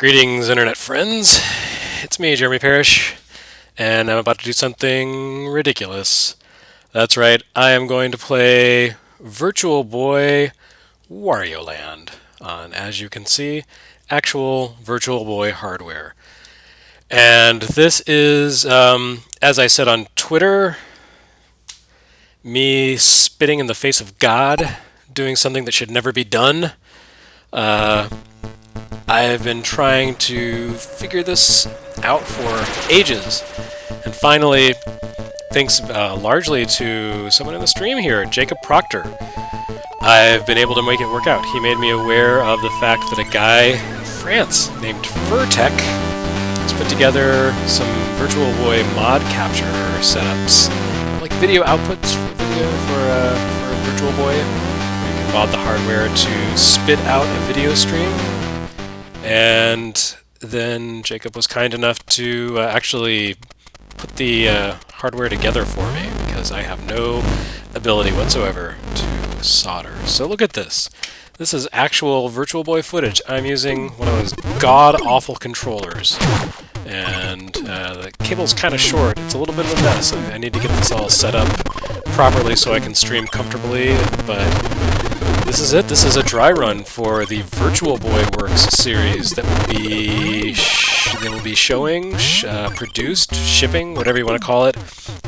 Greetings, internet friends. It's me, Jeremy Parrish, and I'm about to do something ridiculous. That's right, I am going to play Virtual Boy Wario Land on, as you can see, actual Virtual Boy hardware. And this is, as I said on Twitter, me spitting in the face of God, doing something that should never be done. I've been trying to figure this out for ages, and finally, thanks largely to someone in the stream here, Jacob Proctor, I've been able to make it work out. He made me aware of the fact that a guy in France named Furtech has put together some Virtual Boy mod capture setups, like video outputs for Virtual Boy. You can mod the hardware to spit out a video stream. And then Jacob was kind enough to actually put the hardware together for me, because I have no ability whatsoever to solder. So look at this. This is actual Virtual Boy footage. I'm using one of those god-awful controllers. And the cable's kind of short. It's a little bit of a mess. I need to get this all set up properly so I can stream comfortably, but this is it. This is a dry run for the Virtual Boy Works series that will be showing, produced, shipping, whatever you want to call it,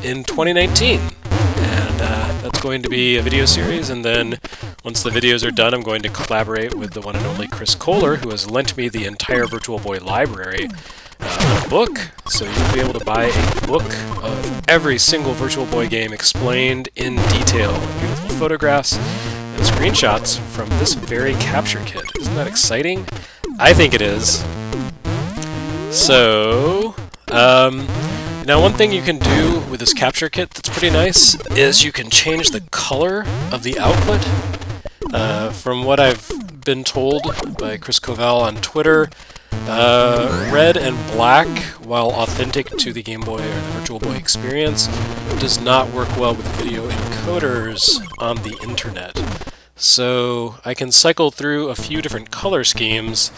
in 2019. And that's going to be a video series, and then once the videos are done, I'm going to collaborate with the one and only Chris Kohler, who has lent me the entire Virtual Boy library on a book, so you'll be able to buy a book of every single Virtual Boy game explained in detail, beautiful photographs and screenshots from this very capture kit. Isn't that exciting? I think it is. So, now one thing you can do with this capture kit that's pretty nice is you can change the color of the output. From what I've been told by Chris Koval on Twitter, red and black, while authentic to the Game Boy or the Virtual Boy experience, does not work well with video encoders on the internet. So I can cycle through a few different color schemes.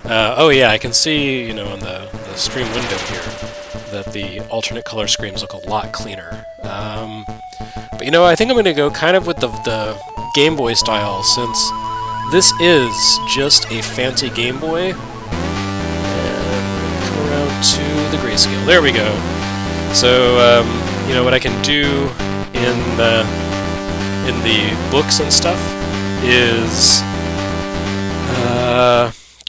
Oh yeah, I can see, on the stream window here that the alternate color schemes look a lot cleaner. But I think I'm going to go kind of with the Game Boy style, since this is just a fancy Game Boy. To the grayscale. There we go. So, what I can do in the books and stuff is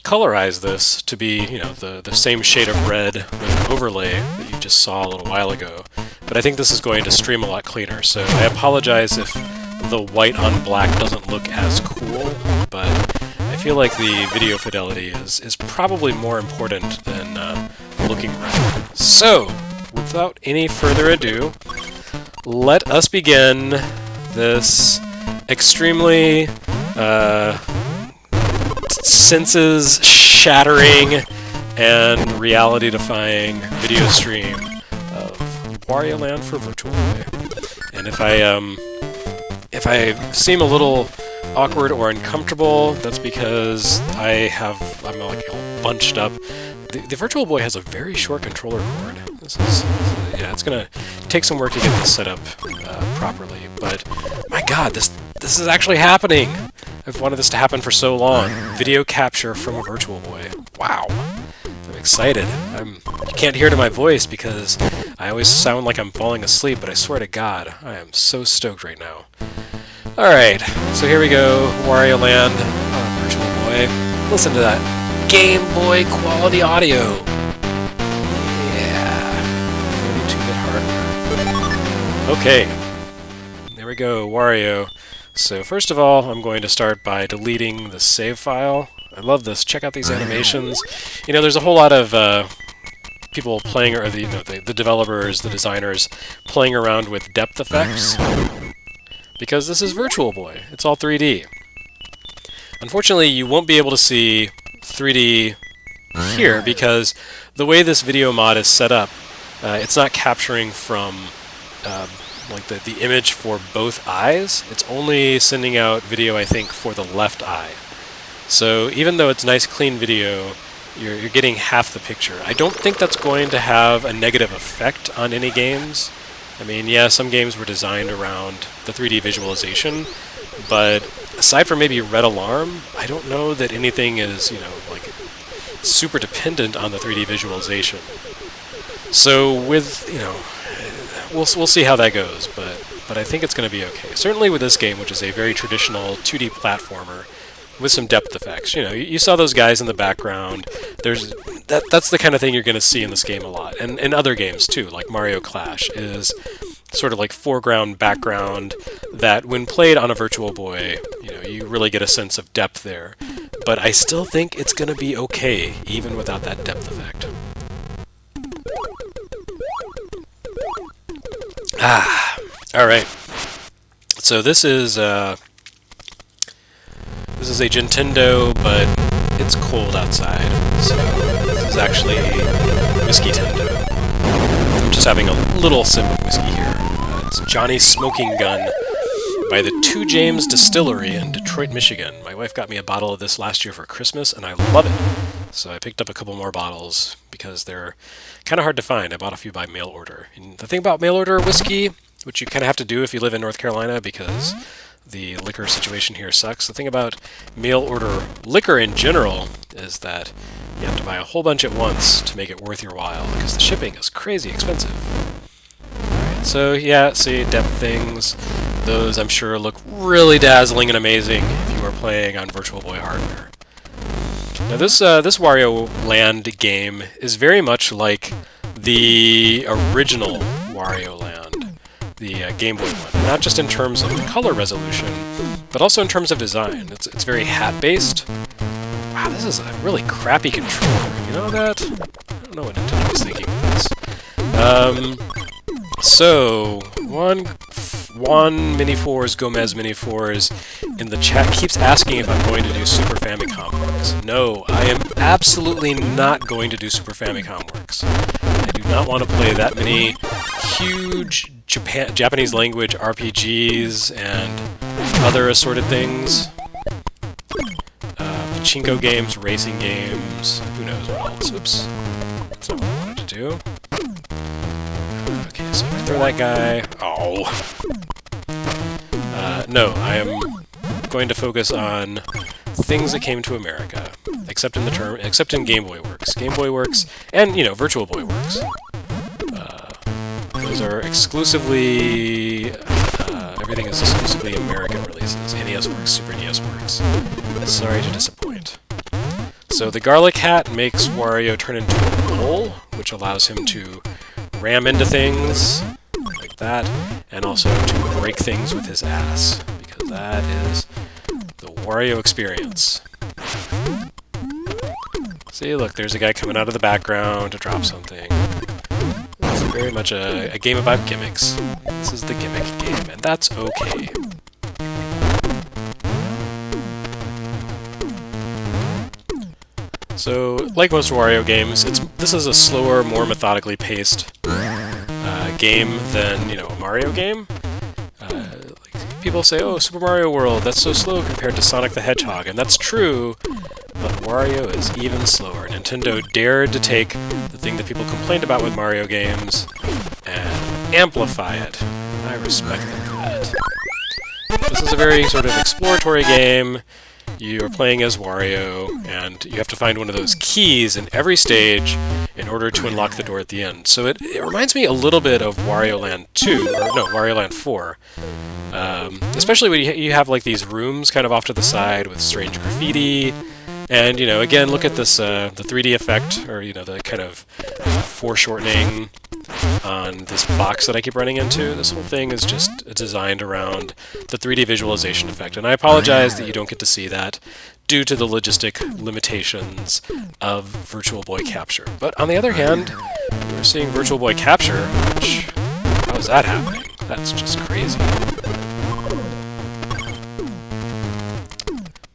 colorize this to be, the same shade of red with an overlay that you just saw a little while ago. But I think this is going to stream a lot cleaner, so I apologize if the white on black doesn't look as cool, but I feel like the video fidelity is probably more important than looking right. So, without any further ado, let us begin this extremely senses-shattering and reality-defying video stream of Wario Land for Virtual Boy. And if I seem a little awkward or uncomfortable, that's because I'm like all bunched up. The Virtual Boy has a very short controller cord. It's gonna take some work to get this set up properly, but my god, this is actually happening! I've wanted this to happen for so long. Video capture from a Virtual Boy. Wow! I'm excited. You can't hear it in my voice because I always sound like I'm falling asleep, but I swear to god, I am so stoked right now. Alright, so here we go, Wario Land on Virtual Boy. Listen to that Game Boy quality audio. Yeah, 32-bit hardware. Okay, there we go, Wario. So first of all, I'm going to start by deleting the save file. I love this. Check out these animations. There's a whole lot of people playing, or the developers, the designers, playing around with depth effects. Because this is Virtual Boy. It's all 3D. Unfortunately, you won't be able to see 3D here, because the way this video mod is set up, it's not capturing from like the image for both eyes. It's only sending out video, I think, for the left eye. So even though it's nice clean video, you're getting half the picture. I don't think that's going to have a negative effect on any games. I mean, yeah, some games were designed around the 3D visualization, but aside from maybe Red Alarm, I don't know that anything is, like super dependent on the 3D visualization. So with, we'll see how that goes, but I think it's going to be okay. Certainly with this game, which is a very traditional 2D platformer with some depth effects. You saw those guys in the background. That's the kind of thing you're going to see in this game a lot, and in other games too, like Mario Clash is sort of like foreground, background, that when played on a Virtual Boy, you really get a sense of depth there. But I still think it's going to be okay, even without that depth effect. Alright. So this is a Gintendo, but it's cold outside. So this is actually Whiskey Tendo. I'm just having a little sip of whiskey here. It's Johnny's Smoking Gun by the Two James Distillery in Detroit, Michigan. My wife got me a bottle of this last year for Christmas, and I love it. So I picked up a couple more bottles because they're kind of hard to find. I bought a few by mail order. And the thing about mail order whiskey, which you kind of have to do if you live in North Carolina because the liquor situation here sucks. The thing about mail order liquor in general is that you have to buy a whole bunch at once to make it worth your while because the shipping is crazy expensive. Alright, so yeah, see, depth things. Those, I'm sure, look really dazzling and amazing if you are playing on Virtual Boy hardware. Now this Wario Land game is very much like the original Wario Land, the Game Boy one. Not just in terms of the color resolution, but also in terms of design. It's very hat-based. Wow, this is a really crappy controller. You know that? I don't know what Nintendo was thinking of this. So, Juan Mini 4's Gomez Mini 4's in the chat keeps asking if I'm going to do Super Famicom Works. No, I am absolutely not going to do Super Famicom Works. I do not want to play that many huge Japanese language RPGs and other assorted things. Pachinko games, racing games, who knows what else. Oops. That's not what I wanted to do. Okay, so if I throw that guy... Oh! No, I am going to focus on things that came to America, except in Game Boy Works. Game Boy Works, and, Virtual Boy Works. Those are exclusively... everything is exclusively American releases. NES Works, Super NES Works. Sorry to disappoint. So the garlic hat makes Wario turn into a bull, which allows him to ram into things like that, and also to break things with his ass, because that is the Wario experience. See, look, there's a guy coming out of the background to drop something. It's very much a game about gimmicks. This is the gimmick game, and that's okay. So, like most Wario games, this is a slower, more methodically paced game than, a Mario game. People say, oh, Super Mario World, that's so slow compared to Sonic the Hedgehog, and that's true, but Wario is even slower. Nintendo dared to take the thing that people complained about with Mario games and amplify it. I respect them for that. This is a very sort of exploratory game. You are playing as Wario, and you have to find one of those keys in every stage in order to unlock the door at the end. So it reminds me a little bit of Wario Land 2, or no, Wario Land 4. Especially when you have like these rooms kind of off to the side with strange graffiti. And, again, look at this, the 3D effect, or, the kind of foreshortening on this box that I keep running into. This whole thing is just designed around the 3D visualization effect. And I apologize that you don't get to see that due to the logistic limitations of Virtual Boy Capture. But on the other hand, we're seeing Virtual Boy Capture, which, how is that happening? That's just crazy.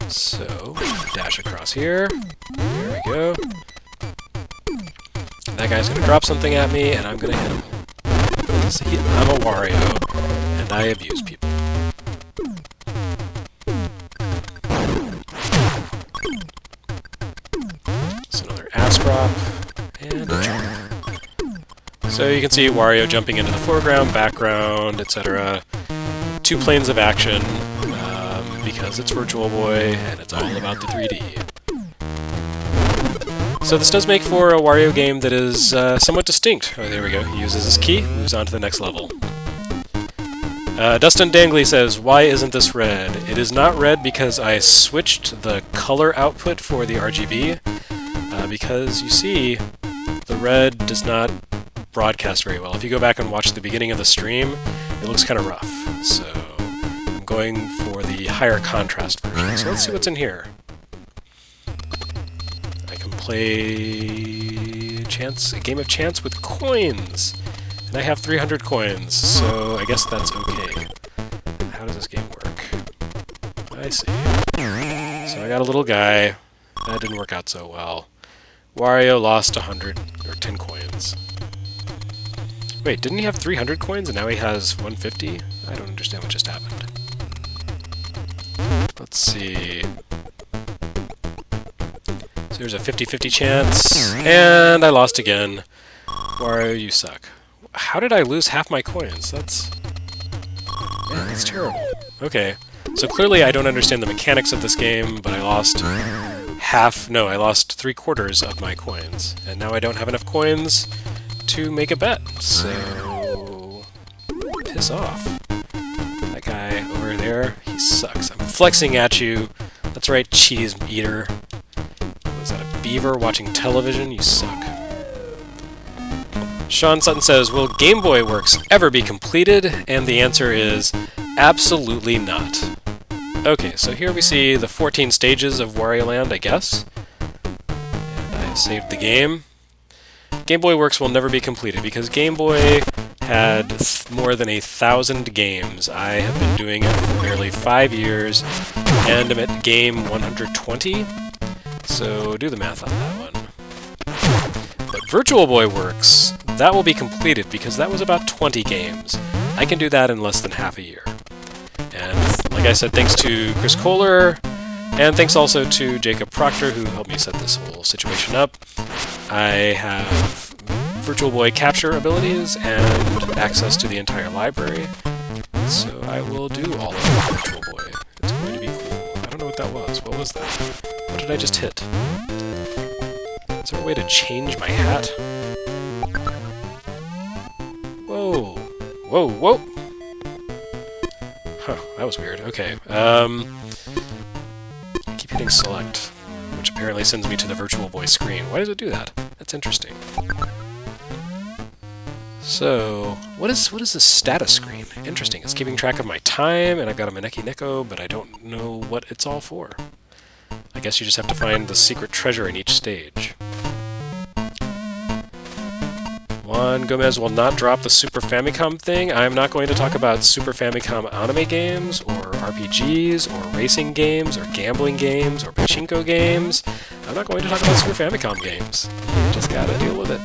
So, dash across here. There we go. That guy's gonna drop something at me, and I'm gonna hit him. I'm a Wario, and I abuse people. It's another ass drop, and a jump. So you can see Wario jumping into the foreground, background, etc. 2 planes of action, because it's Virtual Boy, and it's all about the 3D. So this does make for a Wario game that is somewhat distinct. Oh, there we go. He uses his key, moves on to the next level. Dustin Dangley says, "Why isn't this red?" It is not red because I switched the color output for the RGB, because you see, the red does not broadcast very well. If you go back and watch the beginning of the stream, it looks kind of rough. So I'm going for the higher contrast version. So let's see what's in here. Play a game of chance with coins, and I have 300 coins, so I guess that's okay. How does this game work? I see. So I got a little guy. That didn't work out so well. Wario lost 100 or 10 coins. Wait, didn't he have 300 coins and now he has 150? I don't understand what just happened. Let's see. So there's a 50-50 chance, and I lost again. Wario, you suck. How did I lose half my coins? That's terrible. Okay, so clearly I don't understand the mechanics of this game, but I lost I lost 3/4 of my coins. And now I don't have enough coins to make a bet, so piss off. That guy over there, he sucks. I'm flexing at you. That's right, cheese eater. Is that a beaver watching television? You suck. Sean Sutton says, "Will Game Boy Works ever be completed?" And the answer is absolutely not. Okay, so here we see the 14 stages of Wario Land, I guess. And I have saved the game. Game Boy Works will never be completed because Game Boy had more than 1,000 games. I have been doing it for nearly 5 years, and I'm at game 120. So do the math on that one. But Virtual Boy Works, that will be completed because that was about 20 games. I can do that in less than half a year. And like I said, thanks to Chris Kohler, and thanks also to Jacob Proctor, who helped me set this whole situation up, I have Virtual Boy capture abilities and access to the entire library. So I will do all of Virtual Boy. It's going to be cool. I don't know what that was. What was that? What did I just hit? Is there a way to change my hat? Whoa. Whoa, whoa! Huh, that was weird. Okay, I keep hitting select, which apparently sends me to the Virtual Boy screen. Why does it do that? That's interesting. So, what is this status screen? Interesting. It's keeping track of my time, and I've got a Maneki Neko, but I don't know what it's all for. I guess you just have to find the secret treasure in each stage. Juan Gomez will not drop the Super Famicom thing. I'm not going to talk about Super Famicom anime games, or RPGs, or racing games, or gambling games, or pachinko games. I'm not going to talk about Super Famicom games. You just gotta deal with it.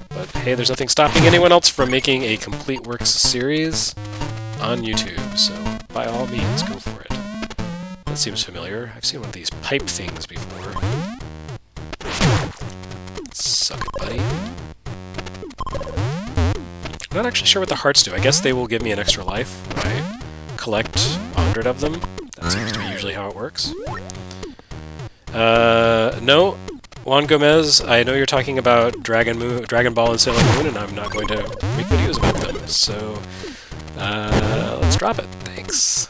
But hey, there's nothing stopping anyone else from making a Complete Works series on YouTube, so by all means, go for it. That seems familiar. I've seen one of these pipe things before. Suck it, buddy. I'm not actually sure what the hearts do. I guess they will give me an extra life when I collect 100 of them. That seems to be usually how it works. No, Juan Gomez, I know you're talking about Dragon Ball and Sailor Moon, and I'm not going to make videos about them, so let's drop it. Thanks.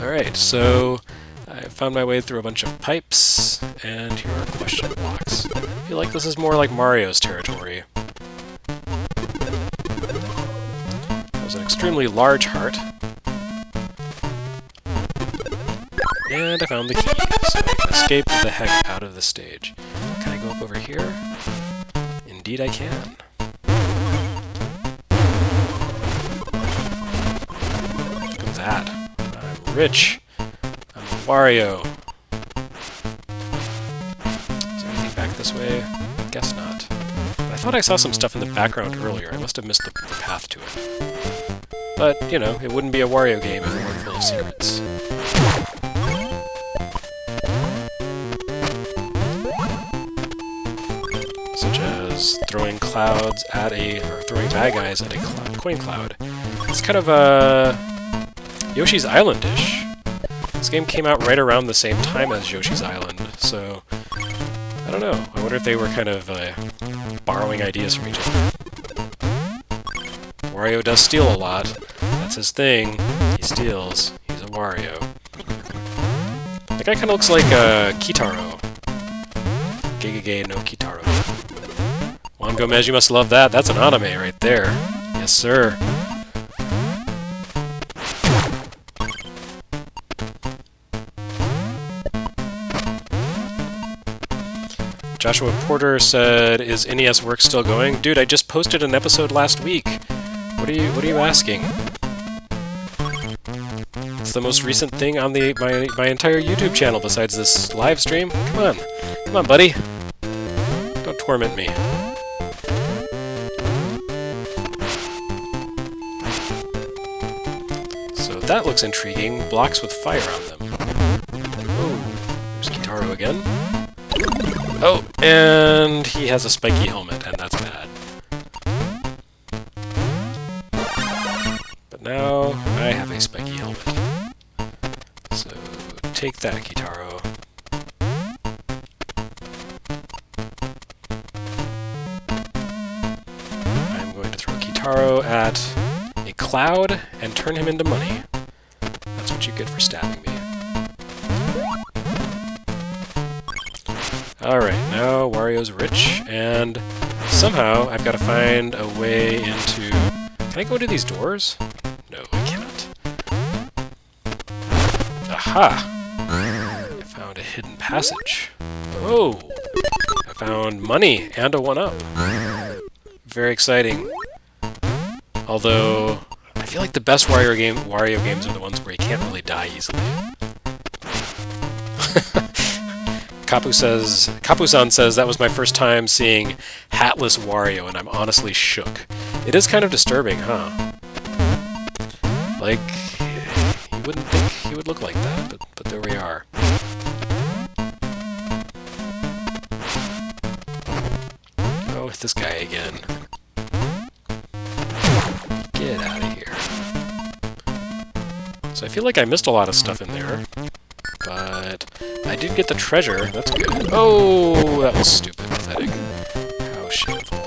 Alright, so I found my way through a bunch of pipes, and here are question blocks. I feel like this is more like Mario's territory. That was an extremely large heart. And I found the key, so I can escape the heck out of the stage. Can I go up over here? Indeed I can. Look at that. I'm rich. I'm a Wario. Is there anything back this way? Guess not. But I thought I saw some stuff in the background earlier. I must have missed the path to it. But, you know, it wouldn't be a Wario game if it weren't full of secrets. clouds, throwing clouds at or throwing bad guys at a coin cloud. It's kind of Yoshi's Island-ish. This game came out right around the same time as Yoshi's Island, so I don't know. I wonder if they were kind of borrowing ideas from each other. Wario does steal a lot. That's his thing. He steals. He's a Wario. That guy kind of looks like Kitaro. Gegege no Kitaro. Juan Gomez, you must love that. That's an anime right there. Yes, sir. Joshua Porter said, "Is NES work still going?" Dude, I just posted an episode last week. What are you asking? It's the most recent thing on my entire YouTube channel besides this live stream. Come on, buddy. Don't torment me. So that looks intriguing. Blocks with fire on them. Oh, there's Kitaro again. Oh, and he has a spiky helmet, and that's bad. But now I have a spiky helmet. So take that, Kitaro. I'm going to throw Kitaro at a cloud and turn him into money. That's what you get for stabbing me. Alright, now Wario's rich, and somehow I've got to find a way into... Can I go into these doors? No, I cannot. Aha! I found a hidden passage. Oh! I found money and a 1-up. Very exciting. Although, I feel like the best Wario games are the ones where you can't really die easily. Kapu-san says, "That was my first time seeing hatless Wario, and I'm honestly shook." It is kind of disturbing, huh? Like, you wouldn't think he would look like that, but there we are. Oh, it's this guy again. Get out of here. So I feel like I missed a lot of stuff in there. But I did get the treasure. That's good. Oh, that was stupid. Pathetic. How shameful.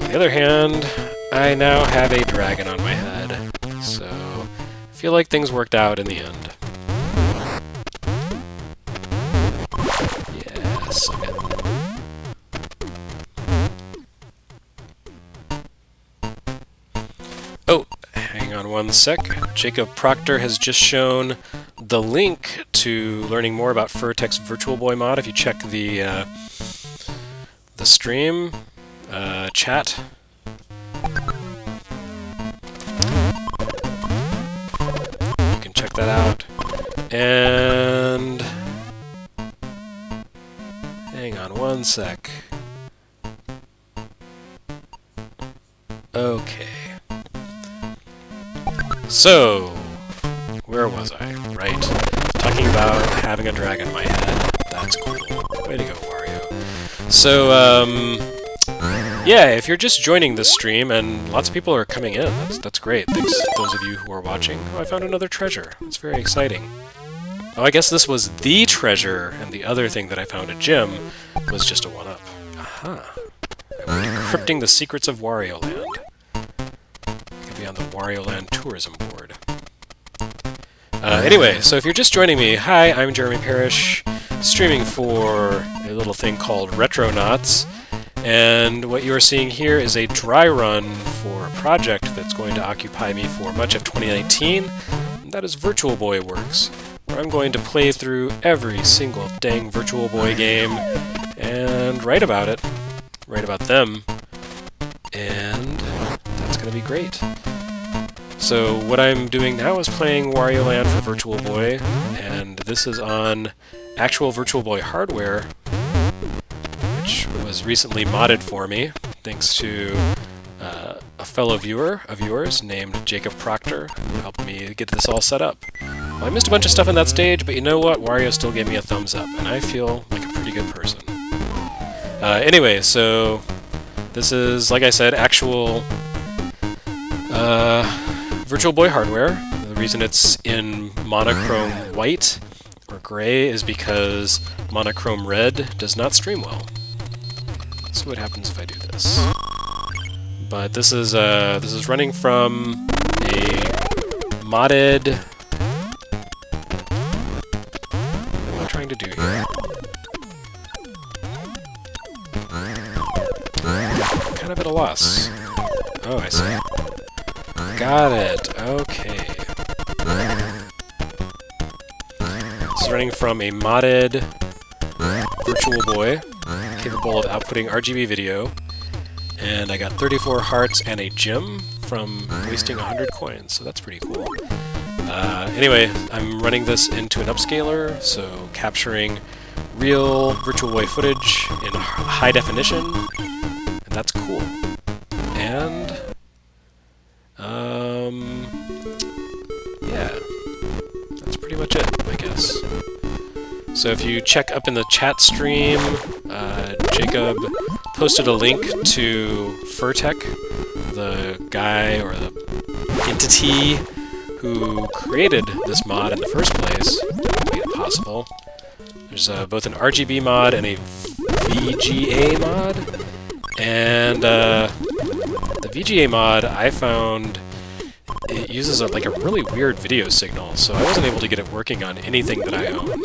On the other hand, I now have a dragon on my head. So I feel like things worked out in the end. Yes, okay. Oh, hang on one sec. Jacob Proctor has just shown the link to learning more about Furtex Virtual Boy mod. If you check the stream chat, you can check that out. And hang on one sec. Okay. So, where was I? Right. Talking about having a dragon in my head. That's cool. Way to go, Wario. So, yeah, if you're just joining this stream, and lots of people are coming in, that's great. Thanks to those of you who are watching. Oh, I found another treasure. It's very exciting. Oh, I guess this was the treasure, and the other thing that I found at Gym was just a 1-up. Aha. I'm decrypting the secrets of Wario Land. On the Wario Land tourism board. Anyway, so if you're just joining me, hi, I'm Jeremy Parrish, streaming for a little thing called Retronauts, and what you are seeing here is a dry run for a project that's going to occupy me for much of 2019, and that is Virtual Boy Works, where I'm going to play through every single dang Virtual Boy game and write about it, write about them, and that's going to be great. So what I'm doing now is playing Wario Land for Virtual Boy, and this is on actual Virtual Boy hardware, which was recently modded for me, thanks to a fellow viewer of yours named Jacob Proctor, who helped me get this all set up. Well, I missed a bunch of stuff in that stage, but you know what? Wario still gave me a thumbs up, and I feel like a pretty good person. Anyway, so this is, like I said, actual Virtual Boy hardware. The reason it's in monochrome white or gray is because monochrome red does not stream well. Let's see what happens if I do this. But this is running from a modded. What am I trying to do here? Kind of at a loss. Oh, I see. Got it. Okay. This is running from a modded Virtual Boy, capable of outputting RGB video, and I got 34 hearts and a gem from wasting 100 coins, so that's pretty cool. Anyway, I'm running this into an upscaler, so capturing real Virtual Boy footage in high definition, and that's cool. And yeah, that's pretty much it, I guess. So if you check up in the chat stream, Jacob posted a link to Furtech, the guy or the entity who created this mod in the first place, made it possible. There's both an RGB mod and a VGA mod, and the VGA mod I found it uses like a really weird video signal, so I wasn't able to get it working on anything that I own.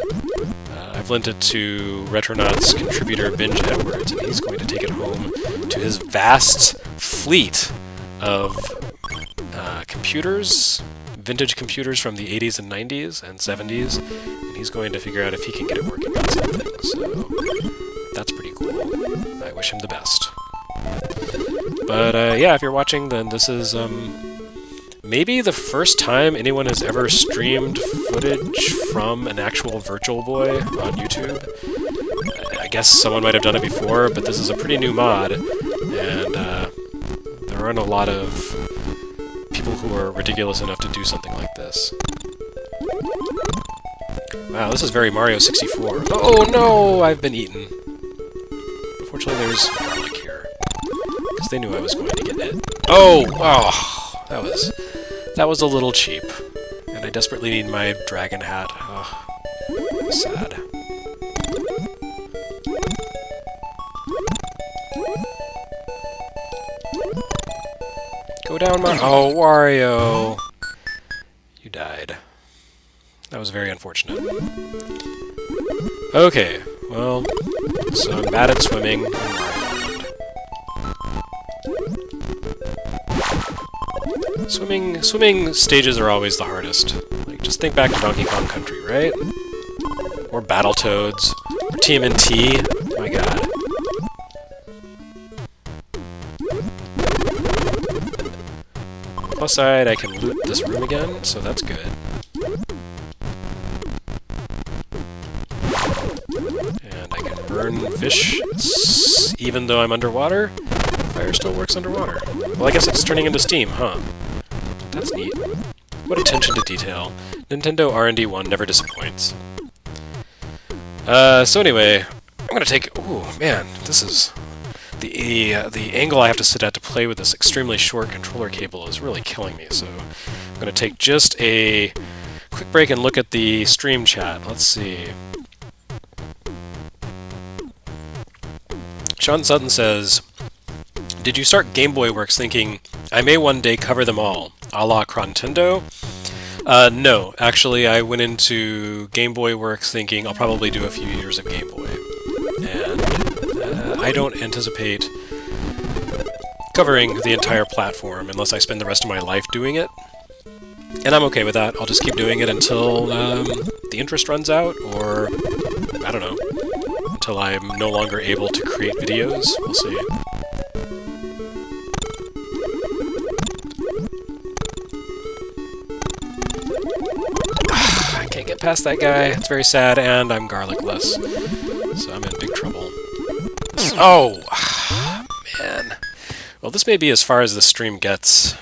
I've lent it to Retronauts contributor Binge Edwards, and he's going to take it home to his vast fleet of computers, vintage computers from the 80s and 90s and 70s, and he's going to figure out if he can get it working on something, so that's pretty cool. I wish him the best. But yeah, if you're watching, then this is maybe the first time anyone has ever streamed footage from an actual Virtual Boy on YouTube. I guess someone might have done it before, but this is a pretty new mod, and there aren't a lot of people who are ridiculous enough to do something like this. Wow, this is very Mario 64. Oh no, I've been eaten. Fortunately, there's garlic here, because they knew I was going to get it. Oh, that was a little cheap, and I desperately need my dragon hat. Oh, sad. Go down, oh, Wario! You died. That was very unfortunate. Okay, well, so I'm bad at swimming. Swimming stages are always the hardest. Like, just think back to Donkey Kong Country, right? Or Battletoads, or TMNT. My god. Plus side, I can loot this room again, so that's good. And I can burn fish, even though I'm underwater. Fire still works underwater. Well, I guess it's turning into steam, huh? That's neat. What attention to detail. Nintendo R&D 1 never disappoints. So anyway, I'm gonna take... Ooh, man, this is... The angle I have to sit at to play with this extremely short controller cable is really killing me, so I'm gonna take just a quick break and look at the stream chat. Let's see. Sean Sutton says, "Did you start Game Boy Works thinking, I may one day cover them all, a la Gintendo?" No, actually I went into Game Boy Works thinking I'll probably do a few years of Game Boy. And I don't anticipate covering the entire platform unless I spend the rest of my life doing it. And I'm okay with that. I'll just keep doing it until the interest runs out, or, I don't know, until I'm no longer able to create videos. We'll see. I can't get past that guy. It's very sad, and I'm garlicless. So I'm in big trouble. Oh! Man. Well, this may be as far as the stream gets.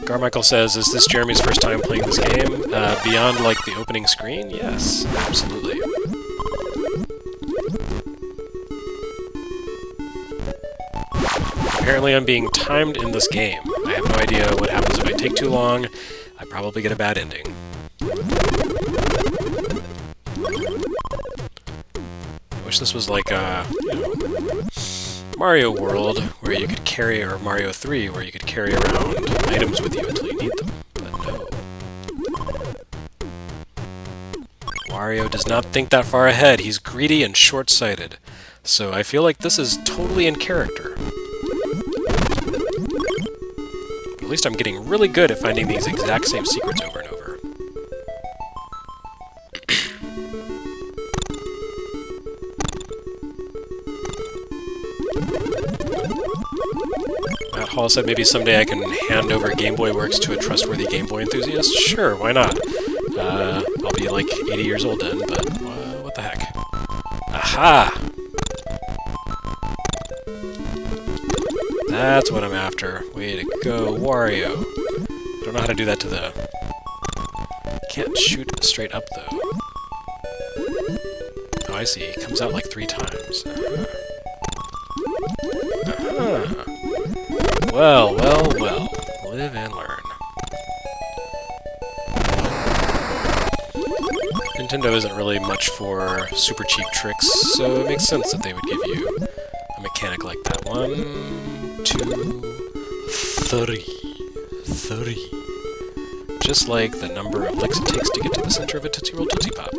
Garmichael says, is this Jeremy's first time playing this game? Beyond, like, the opening screen? Yes, absolutely. Apparently I'm being timed in this game. I have no idea what happens if I take too long. I probably get a bad ending. I wish this was like a, you know, Mario World, where you could carry, or Mario 3, where you could carry around items with you until you need them. But no. Wario does not think that far ahead. He's greedy and short-sighted. So I feel like this is totally in character. But at least I'm getting really good at finding these exact same secrets over and over. Matt Hall said maybe someday I can hand over Game Boy Works to a trustworthy Game Boy enthusiast. Sure, why not? I'll be like 80 years old then, but what the heck. Aha! That's what I'm after. Way to go, Wario. Don't know how to do that to the... Can't shoot straight up, though. Oh, I see. It comes out like 3 times. Well, well, well. Live and learn. Nintendo isn't really much for super cheap tricks, so it makes sense that they would give you a mechanic like that. 1, 2, 3. 3. Just like the number of licks it takes to get to the center of a Tootsie Roll Tootsie Pop.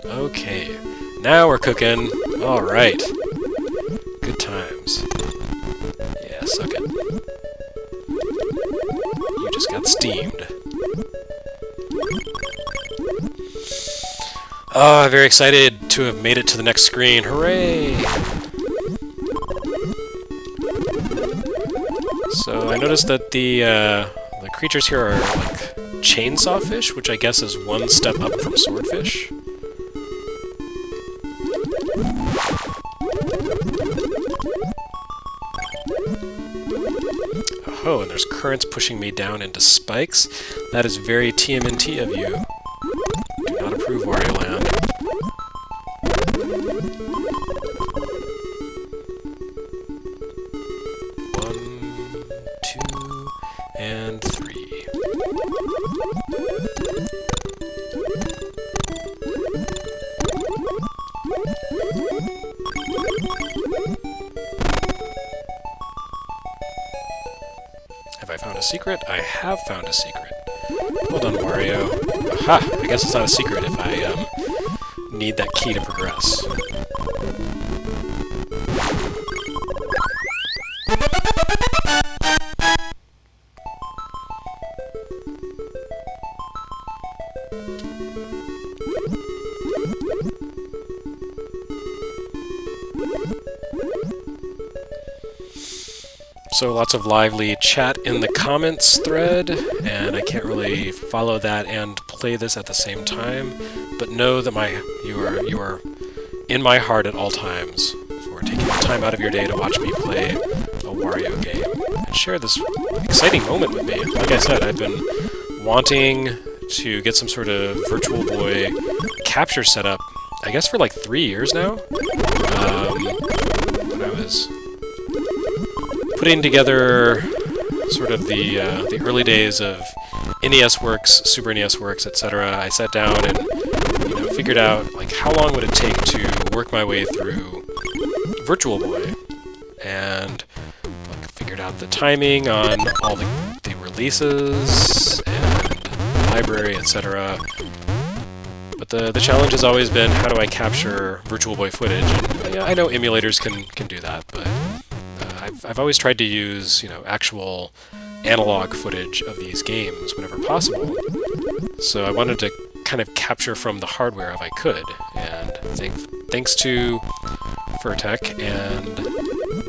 Okay, now we're cooking. Alright. Good times. Yeah, suck it. You just got steamed. Oh, very excited to have made it to the next screen. Hooray! So I noticed that the creatures here are like chainsaw fish, which I guess is one step up from swordfish. Oh, and there's currents pushing me down into spikes. That is very TMNT of you. Do not approve, Wario Land. One, 2, and 3. Have I found a secret? I have found a secret. Well done, Wario. Aha! I guess it's not a secret if I need that key to progress. So lots of lively chat in the comments thread, and I can't really follow that and play this at the same time, but know that you are in my heart at all times for taking the time out of your day to watch me play a Wario game and share this exciting moment with me. Like I said, I've been wanting to get some sort of Virtual Boy capture set up, I guess for like 3 years now. When I was putting together sort of the early days of NES Works, Super NES Works, etc., I sat down and figured out like how long would it take to work my way through Virtual Boy, and like, figured out the timing on all the releases and library, etc. But the challenge has always been, how do I capture Virtual Boy footage? And yeah, I know emulators can do that, but I've always tried to use, actual analog footage of these games whenever possible. So I wanted to kind of capture from the hardware if I could, and thanks to Furtek and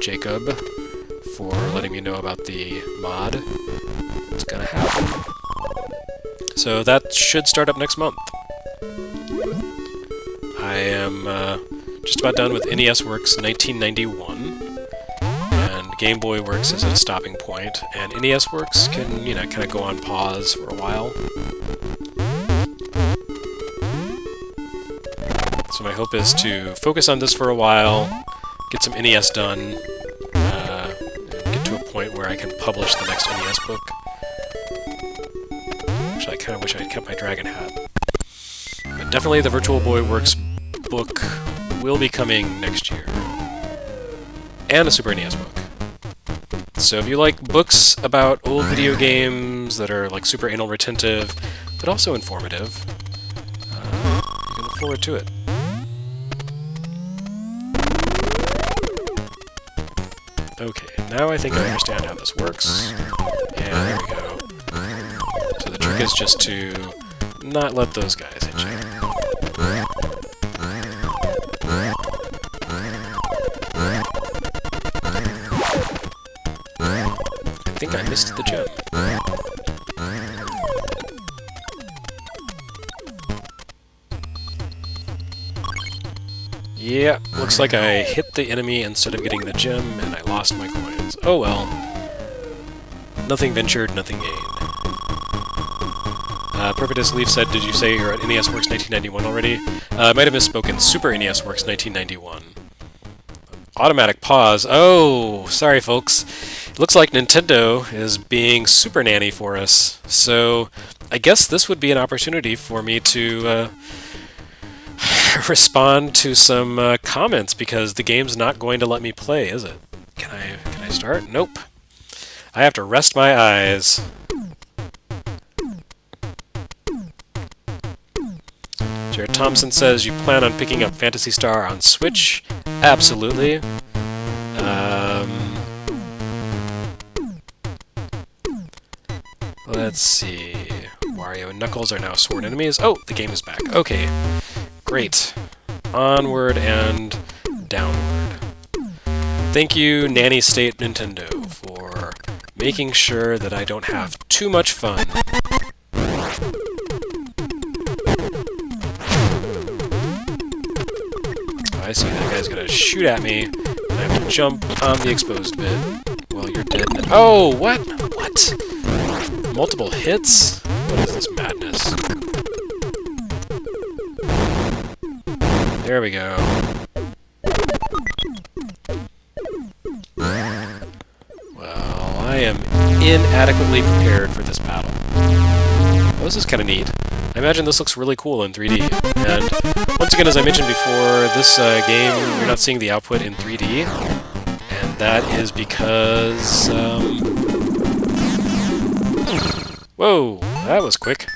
Jacob for letting me know about the mod. It's gonna happen. So that should start up next month. I am just about done with NES Works 1991. Game Boy works as a stopping point, and NES works can, you know, kind of go on pause for a while. So my hope is to focus on this for a while, get some NES done, and get to a point where I can publish the next NES book. Actually, I kind of wish I had kept my Dragon Hat. But definitely the Virtual Boy Works book will be coming next year. And a Super NES book. So if you like books about old video games that are like super anal retentive, but also informative, you can look forward to it. Okay, now I think I understand how this works. And there we go. So the trick is just to not let those guys hit you. I think I missed the gem. Yeah, looks like I hit the enemy instead of getting the gem, and I lost my coins. Oh well. Nothing ventured, nothing gained. Perpetus Leaf said, did you say you're at NES Works 1991 already? I might have misspoken. Super NES Works 1991. Automatic pause. Oh, sorry folks. It looks like Nintendo is being super nanny for us. So I guess this would be an opportunity for me to respond to some comments, because the game's not going to let me play, is it? Can I start? Nope. I have to rest my eyes. Jared Thompson says, you plan on picking up Phantasy Star on Switch? Absolutely. Let's see. Wario and Knuckles are now sworn enemies. Oh, the game is back. Okay. Great. Onward and downward. Thank you, Nanny State Nintendo, for making sure that I don't have too much fun. I see, that guy's gonna shoot at me, and I have to jump on the exposed bit while you're dead. Oh, what? What? Multiple hits? What is this madness? There we go. Well, I am inadequately prepared for this battle. Oh, this is kind of neat. I imagine this looks really cool in 3D. And once again, as I mentioned before, this game, you're not seeing the output in 3D. And that is because... Whoa, that was quick.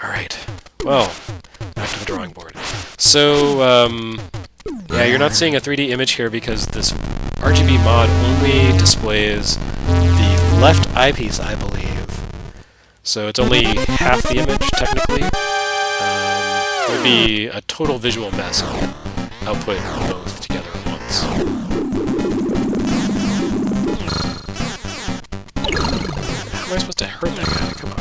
Alright, well, back to the drawing board. So, yeah, you're not seeing a 3D image here because this RGB mod only displays the left eyepiece, I believe. So it's only half the image, technically. It would be a total visual mess if output both together at once. How am I supposed to hurt that guy? Come on.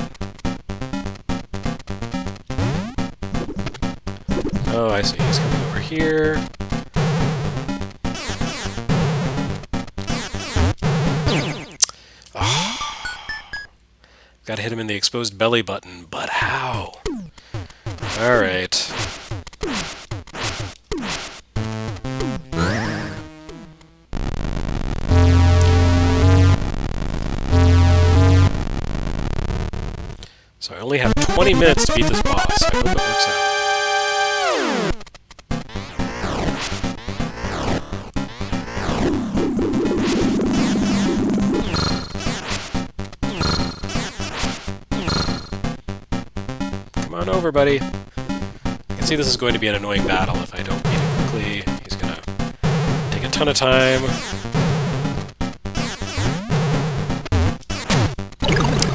Oh, I see. He's coming over here. Gotta hit him in the exposed belly button, but how? Alright. So I only have 20 minutes to beat this boss. I hope it works out. Come on over, buddy. I can see this is going to be an annoying battle if I don't beat it quickly. He's gonna take a ton of time.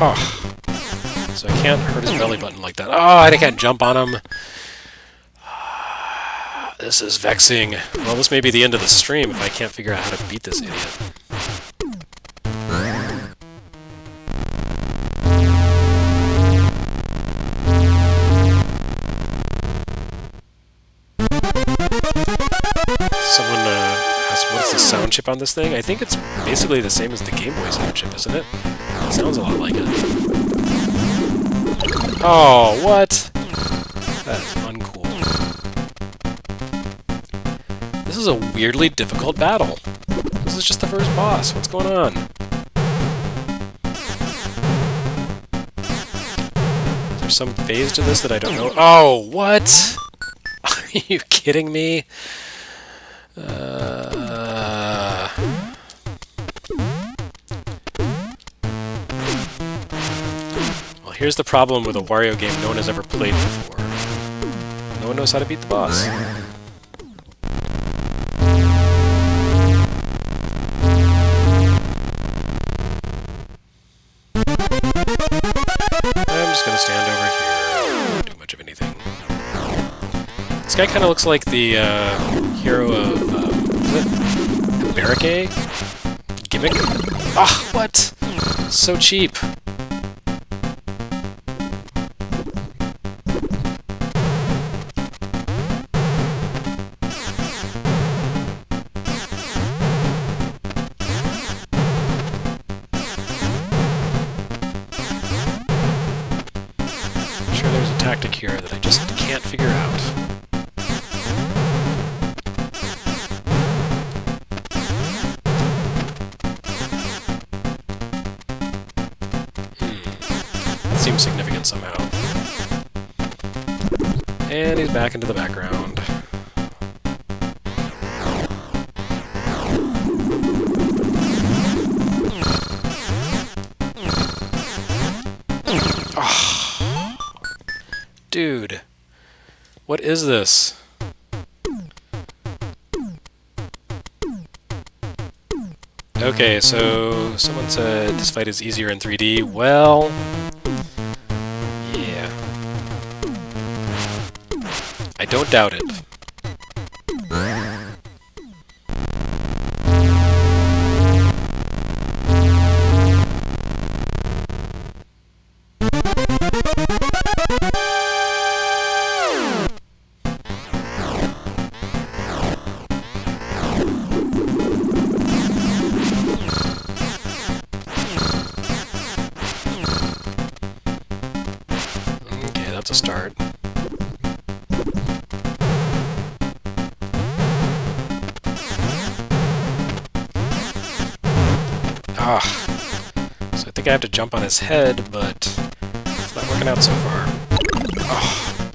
Oh. So I can't hurt his belly button like that. Oh, I can't jump on him. This is vexing. Well, this may be the end of the stream if I can't figure out how to beat this idiot. Someone asked, what's the sound chip on this thing? I think it's basically the same as the Game Boy sound chip, isn't it? It sounds a lot like it. Oh, what? That is uncool. This is a weirdly difficult battle. This is just the first boss. What's going on? Is there some phase to this that I don't know? Oh, what? Are you kidding me? Well, here's the problem with a Wario game no one has ever played before. No one knows how to beat the boss. I'm just gonna stand over here. Not do much of anything. This guy kind of looks like the hero of is it Barricade? Gimmick? Ah, what? So cheap. I'm sure there's a tactic here that I just can't figure out. Seems significant somehow. And he's back into the background. Oh. Dude, what is this? Okay, so someone said this fight is easier in 3D. Well, I don't doubt it. Okay, that's a start. Ah, so I think I have to jump on his head, but it's not working out so far. Oh.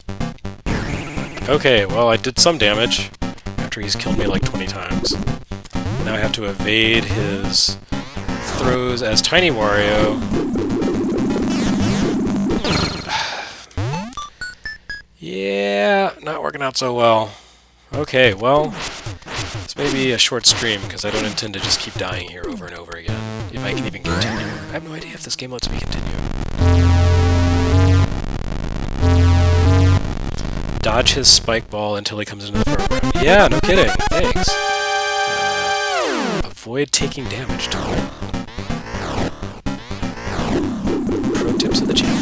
Okay, well, I did some damage after he's killed me like 20 times. Now I have to evade his throws as Tiny Wario. Yeah, not working out so well. Okay, well, this may be a short stream because I don't intend to just keep dying here over and over again. If I can even continue. I have no idea if this game lets me continue. Dodge his spike ball until he comes into the program. Yeah, no kidding. Thanks. Avoid taking damage to win. Pro tips of the champions.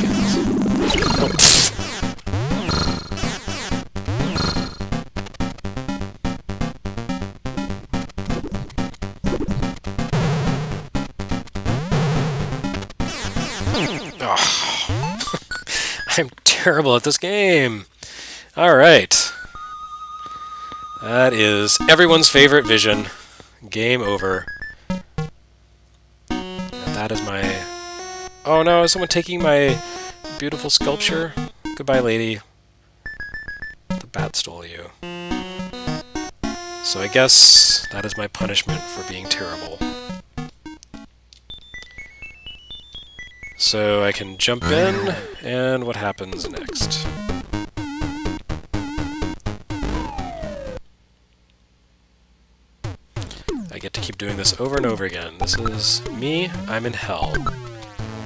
Oh. I'm terrible at this game. Alright. That is everyone's favorite vision. Game over. And that is my... Oh no, is someone taking my beautiful sculpture? Goodbye, lady. The bat stole you. So I guess that is my punishment for being terrible. So I can jump in, and what happens next? I get to keep doing this over and over again. This is me, I'm in hell.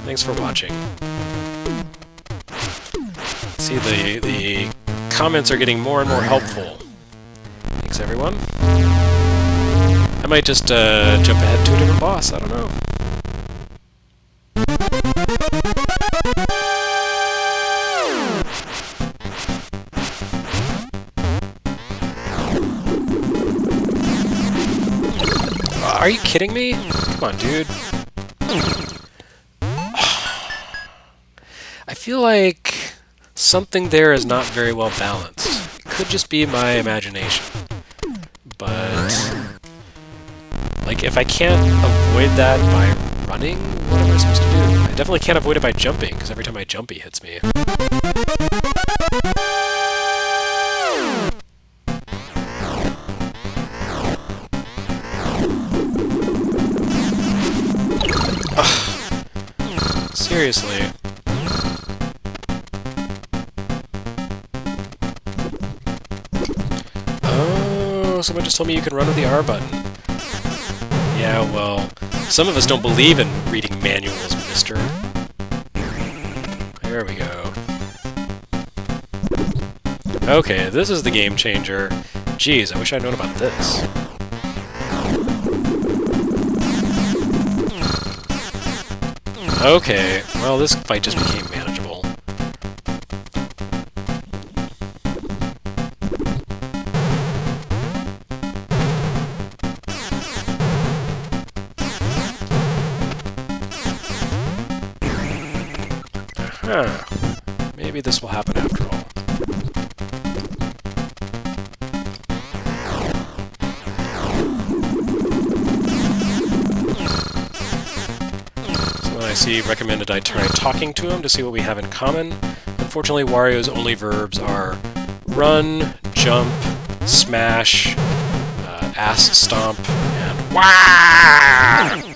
Thanks for watching. See, the comments are getting more and more helpful. Thanks, everyone. I might just jump ahead to a different boss, I don't know. Are you kidding me? Come on, dude. I feel like something there is not very well balanced. It could just be my imagination. But, like, if I can't avoid that by running, what am I supposed to do? I definitely can't avoid it by jumping, because every time I jump, he hits me. Ugh. Seriously. Oh, someone just told me you can run with the R button. Yeah, well, some of us don't believe in reading manuals, mister. There we go. Okay, this is the game changer. Jeez, I wish I'd known about this. Okay, well, this fight just became manageable. Huh. Maybe this will happen after all. I see recommended I try talking to him to see what we have in common. Unfortunately, Wario's only verbs are run, jump, smash, ass stomp, and wah!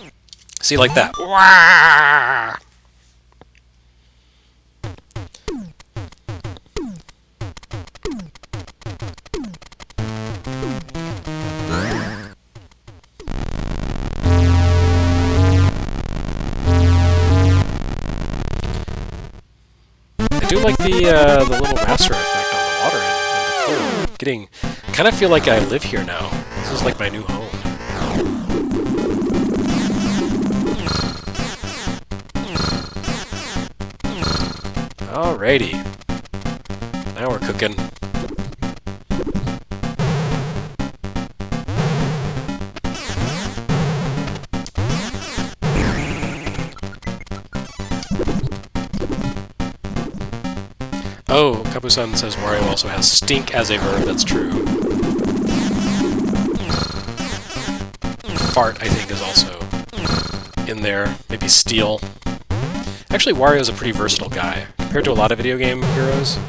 See, like that. Wah! I do like the little raster effect on the water and the pool. I kind of feel like I live here now. This is like my new home. Alrighty. Now we're cooking. Oh, Kapu-san says Wario also has stink as a verb, that's true. Fart, I think, is also in there. Maybe steal. Actually, Wario's a pretty versatile guy, compared to a lot of video game heroes.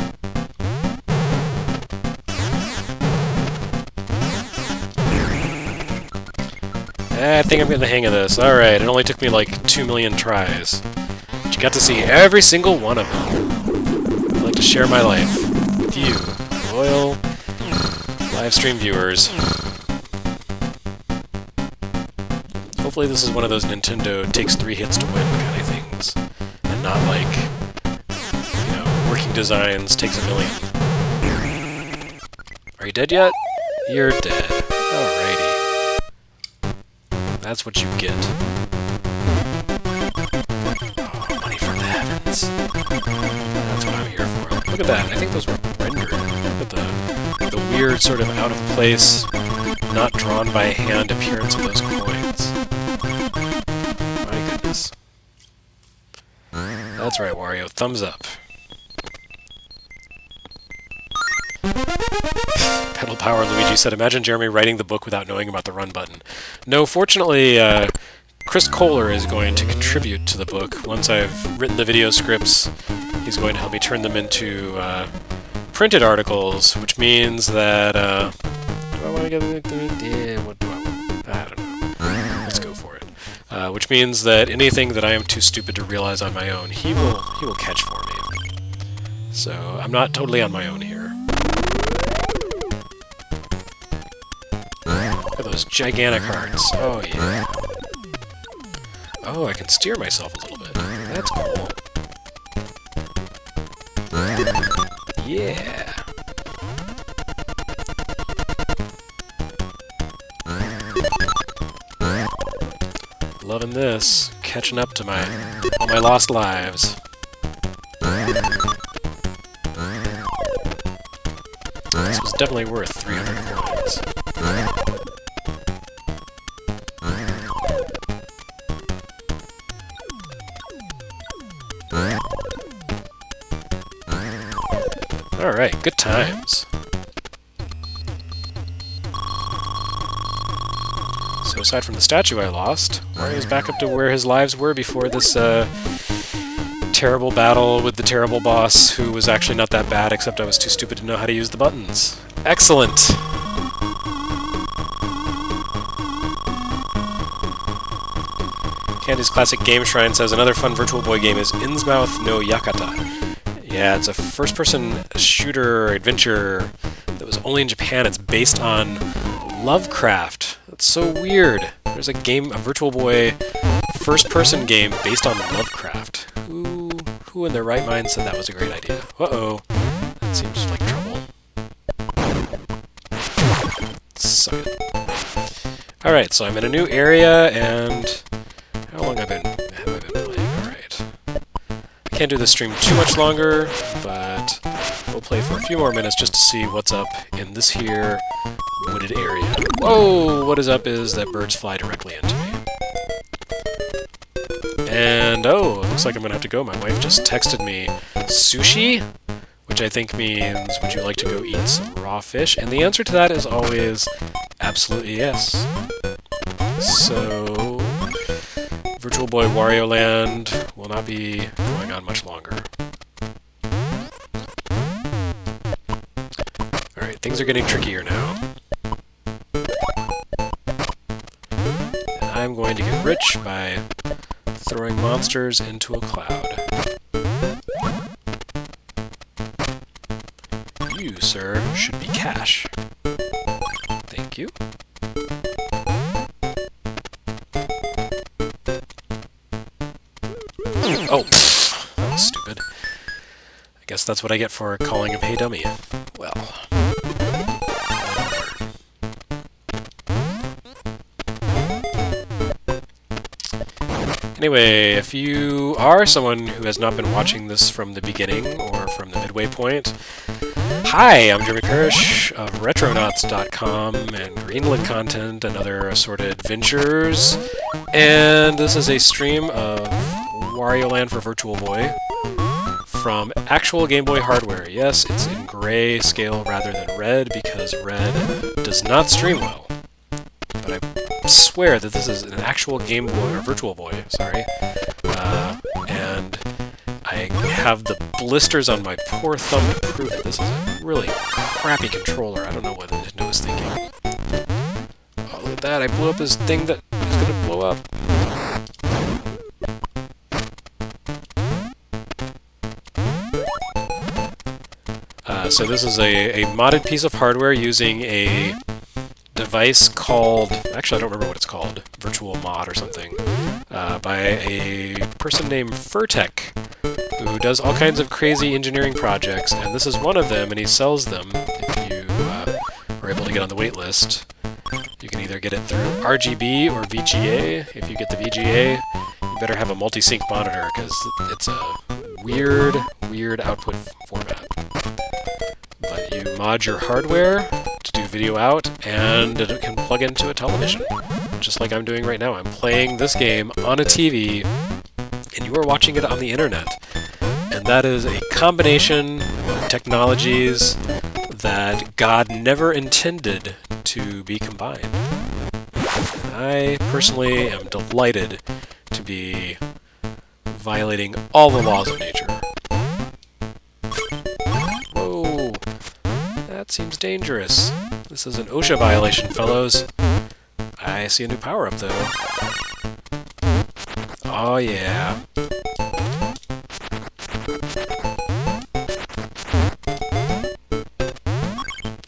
I think I'm getting the hang of this. Alright, it only took me like 2 million tries. But you got to see every single one of them. To share my life with you, loyal live stream viewers. Hopefully this is one of those Nintendo takes 3 hits to win kind of things, and not like, you know, Working Designs takes 1,000,000. Are you dead yet? You're dead. Alrighty. That's what you get. Oh, money from the heavens. That's what I'm here for. Look at that. I think those were rendered. Look at the weird sort of out of place, not drawn by hand appearance of those coins. My goodness. That's right, Wario. Thumbs up. Pedal Power Luigi said, imagine Jeremy writing the book without knowing about the run button. No, fortunately, Chris Kohler is going to contribute to the book. Once I've written the video scripts, he's going to help me turn them into printed articles, which means that, do I want to get, yeah, what do I want? I don't know. Let's go for it. Which means that anything that I am too stupid to realize on my own, he will catch for me. So, I'm not totally on my own here. Look at those gigantic hearts. Oh, yeah. Oh, I can steer myself a little bit. That's cool. Yeah. Loving this. Catching up to all my lost lives. This was definitely worth 300 coins. So aside from the statue I lost, Wario's back up to where his lives were before this terrible battle with the terrible boss, who was actually not that bad, except I was too stupid to know how to use the buttons. Excellent! Candy's Classic Game Shrine says another fun Virtual Boy game is Innsmouth no Yakata. Yeah, it's a first-person shooter adventure that was only in Japan. It's based on Lovecraft. That's so weird. There's a Virtual Boy first-person game based on Lovecraft. Who in their right mind said that was a great idea? Uh-oh. That seems like trouble. Suck it. Alright, so I'm in a new area, and how long have I been playing? Alright. I can't do this stream too much longer, but we'll play for a few more minutes just to see what's up in this here wooded area. Whoa! What is up is that birds fly directly into me. And, oh, it looks like I'm gonna have to go. My wife just texted me sushi, which I think means, would you like to go eat some raw fish? And the answer to that is always absolutely yes. So, Virtual Boy Wario Land will not be going on much longer. Alright, things are getting trickier now. And I'm going to get rich by throwing monsters into a cloud. You, sir, should be cash. Thank you. Oh, that was stupid. I guess that's what I get for calling him Hey Dummy. Well. Anyway, if you are someone who has not been watching this from the beginning or from the midway point, hi, I'm Jeremy Kirsch of Retronauts.com and Greenlit Content and other assorted ventures, and this is a stream of Wario Land for Virtual Boy from actual Game Boy hardware. Yes, it's in gray scale rather than red because red does not stream well. But I swear that this is an actual Game Boy, or Virtual Boy, sorry. And I have the blisters on my poor thumb to prove it. This is a really crappy controller. I don't know what Nintendo was thinking. Oh, look at that. I blew up this thing that is going to blow up. So this is a modded piece of hardware using a device called, actually I don't remember what it's called, Virtual Mod or something, by a person named Furtek, who does all kinds of crazy engineering projects, and this is one of them, and he sells them. If you are able to get on the wait list, you can either get it through RGB or VGA. If you get the VGA, you better have a multi-sync monitor, because it's a weird output format. But you mod your hardware to do video out, and it can plug into a television, just like I'm doing right now. I'm playing this game on a TV, and you are watching it on the internet. And that is a combination of technologies that God never intended to be combined. I personally am delighted to be violating all the laws of nature. Whoa, that seems dangerous. This is an OSHA violation, fellows. I see a new power-up, though. Oh, yeah.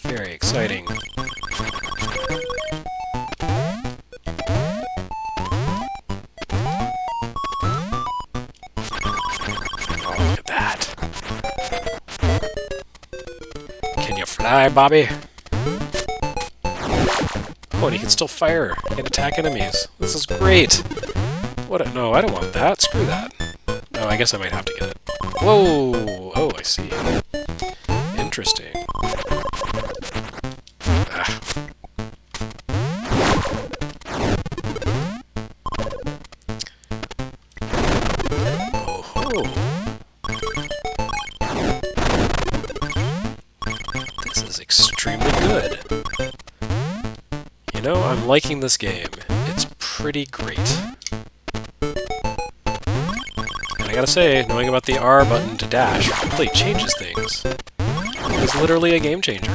Very exciting. Oh, look at that. Can you fly, Bobby? Oh, and he can still fire and attack enemies. This is great. What? No, I don't want that. Screw that. Oh, I guess I might have to get it. Whoa! Oh, I see. Interesting. Ah. Oh-ho. This is extremely good. You know, I'm liking this game. pretty great. And I gotta say, knowing about the R button to dash really changes things. It's literally a game changer.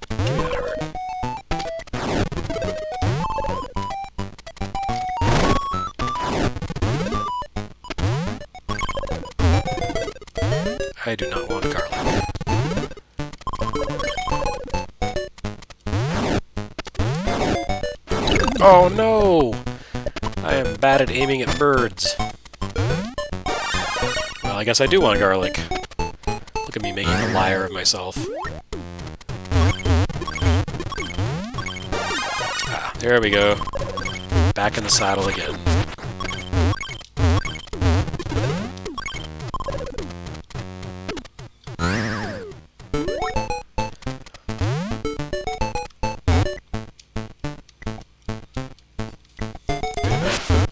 Give me that heart. I do not want garlic. Oh no! I am bad at aiming at birds. Well, I guess I do want garlic. Look at me making a liar of myself. Ah, there we go. Back in the saddle again.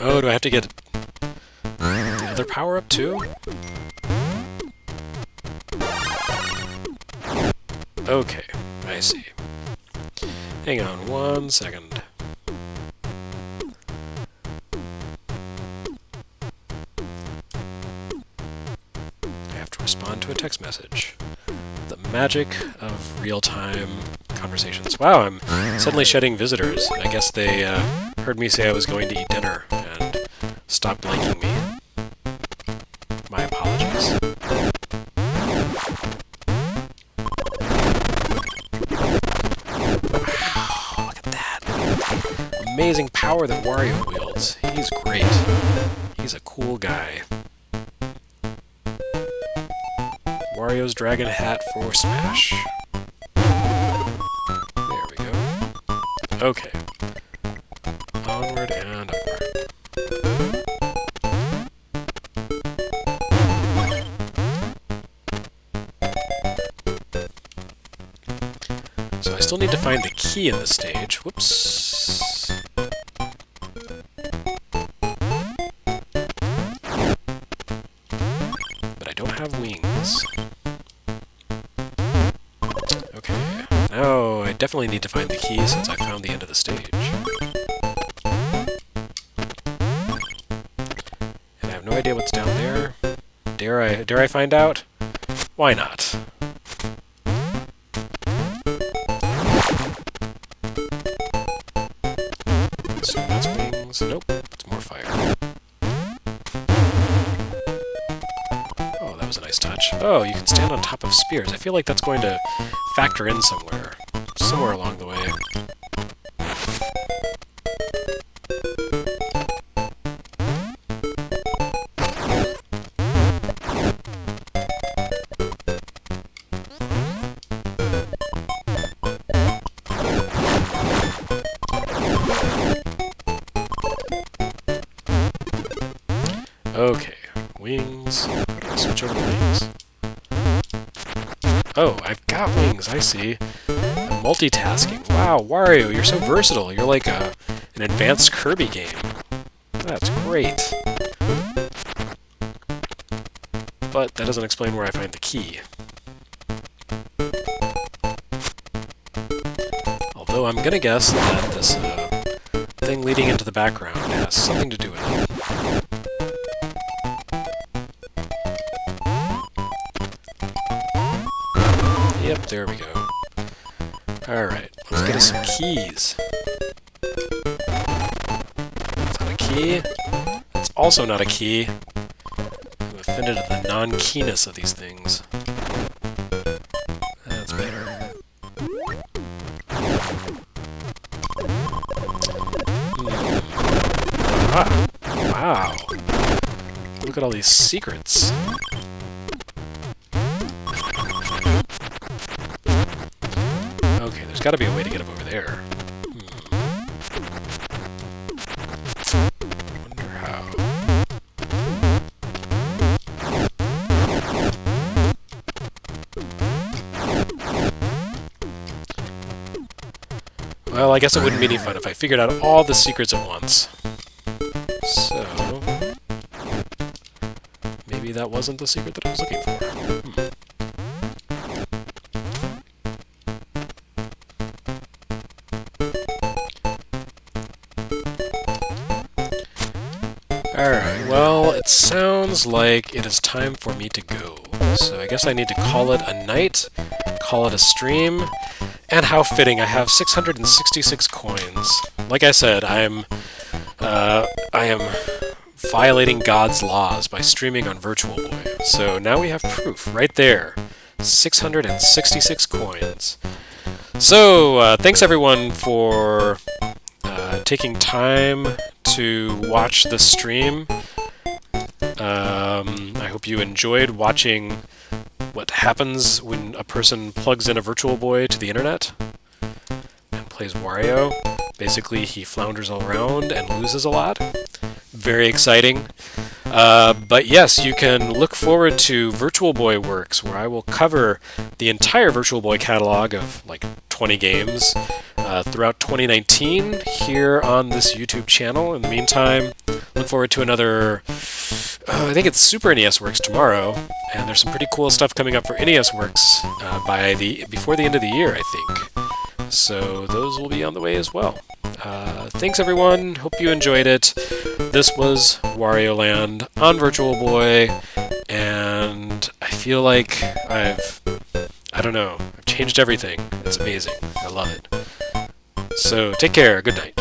Oh, do I have to get the other power-up too? Okay, I see. Hang on 1 second. I have to respond to a text message. The magic of real-time conversations. Wow, I'm suddenly shedding visitors. I guess they heard me say I was going to eat dinner and stopped liking me. My apologies. Wow, look at that. Amazing power that Wario wields. He's great. He's a cool guy. Wario's dragon hat for Smash. There we go. Okay. Onward and upward. So I still need to find the key in the stage. Whoops. But I don't have wings. Okay. Now I definitely need to find the key since I found the end of the stage. And I have no idea what's down there. Dare I find out? Why not? So that's wings. Nope, it's more fire. Oh, that was a nice touch. Oh, you can stand on top of spears. I feel like that's going to factor in somewhere along the way. Okay, wings. How do I switch over to wings? Oh, I've got wings, I see. I'm multitasking. Wow, Wario, you're so versatile. You're like an advanced Kirby game. That's great. But that doesn't explain where I find the key. Although I'm gonna guess that this thing leading into the background has something to do with it. Yep, there we go. Alright, let's get us some keys. That's not a key. That's also not a key. I'm offended at the non-keyness of these things. That's better. Ah, wow. Look at all these secrets. Okay, there's got to be a way to get up over there. Wonder how. Well, I guess it wouldn't be any fun if I figured out all the secrets at once. So maybe that wasn't the secret that I was looking for. Alright, well, it sounds like it is time for me to go. So I guess I need to call it a night, call it a stream, and how fitting, I have 666 coins. Like I said, I am violating God's laws by streaming on Virtual Boy. So now we have proof, right there. 666 coins. So, thanks everyone for taking time to watch this stream. I hope you enjoyed watching what happens when a person plugs in a Virtual Boy to the internet and plays Wario. Basically, he flounders all around and loses a lot. Very exciting. But yes, you can look forward to Virtual Boy Works, where I will cover the entire Virtual Boy catalog of like 20 games throughout 2019 here on this YouTube channel. In the meantime, look forward to another, I think it's Super NES Works tomorrow, and there's some pretty cool stuff coming up for NES Works before the end of the year, I think. So those will be on the way as well. Thanks everyone, hope you enjoyed it. This was Wario Land on Virtual Boy, and I feel like I've changed everything. It's amazing. I love it. So take care, good night.